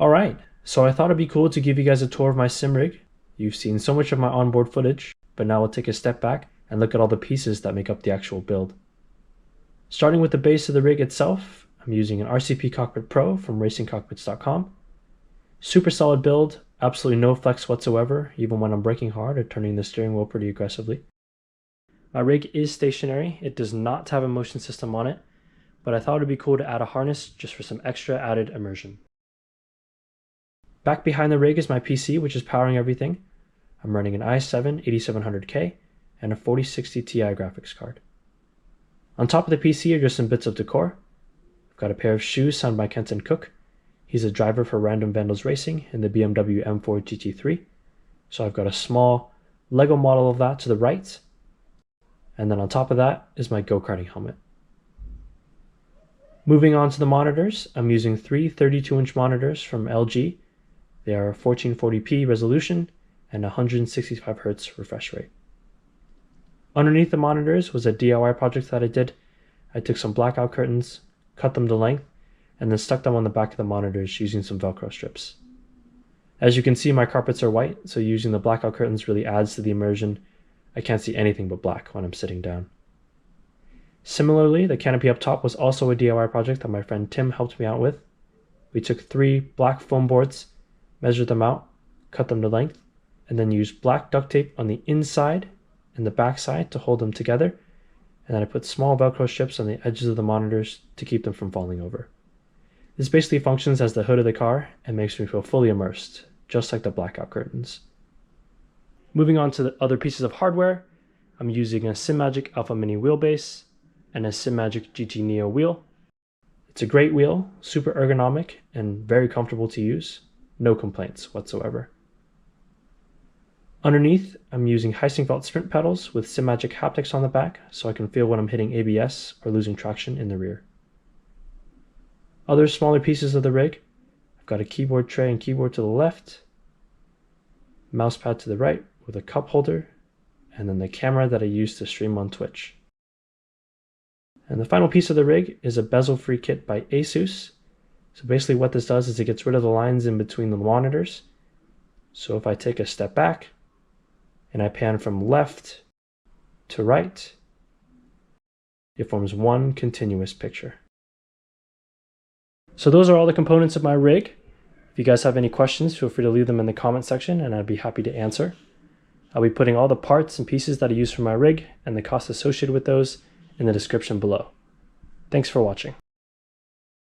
Alright, so I thought it'd be cool to give you guys a tour of my sim rig. You've seen so much of my onboard footage, but now we'll take a step back and look at all the pieces that make up the actual build. Starting with the base of the rig itself, I'm using an RCP Cockpit Pro from racingcockpits.com. Super solid build, absolutely no flex whatsoever, even when I'm braking hard or turning the steering wheel pretty aggressively. My rig is stationary, it does not have a motion system on it, but I thought it'd be cool to add a harness just for some extra added immersion. Back behind the rig is my PC, which is powering everything. I'm running an i7 8700K and a 4060 Ti graphics card. On top of the PC are just some bits of decor. I've got a pair of shoes signed by Kenton Cook. He's a driver for Random Vandals Racing in the BMW M4 GT3. So I've got a small Lego model of that to the right. And then on top of that is my go-karting helmet. Moving on to the monitors, I'm using three 32-inch monitors from LG. They are 1440p resolution and 165 Hz refresh rate. Underneath the monitors was a DIY project that I did. I took some blackout curtains, cut them to length, and then stuck them on the back of the monitors using some Velcro strips. As you can see, my carpets are white, so using the blackout curtains really adds to the immersion. I can't see anything but black when I'm sitting down. Similarly, the canopy up top was also a DIY project that my friend Tim helped me out with. We took three black foam boards, measured them out, cut them to length, and then used black duct tape on the inside and the back side to hold them together. And then I put small Velcro strips on the edges of the monitors to keep them from falling over. This basically functions as the hood of the car and makes me feel fully immersed, just like the blackout curtains. Moving on to the other pieces of hardware, I'm using a SimMagic Alpha Mini wheelbase and a SimMagic GT Neo wheel. It's a great wheel, super ergonomic and very comfortable to use. No complaints whatsoever. Underneath, I'm using Heusinkveld sprint pedals with SimMagic haptics on the back so I can feel when I'm hitting ABS or losing traction in the rear. Other smaller pieces of the rig, I've got a keyboard tray and keyboard to the left, mouse pad to the right with a cup holder, and then the camera that I use to stream on Twitch. And the final piece of the rig is a bezel-free kit by ASUS. So basically what this does is it gets rid of the lines in between the monitors. So if I take a step back and I pan from left to right, it forms one continuous picture. So those are all the components of my rig. If you guys have any questions, feel free to leave them in the comment section and I'd be happy to answer. I'll be putting all the parts and pieces that I use for my rig and the costs associated with those in the description below. Thanks for watching.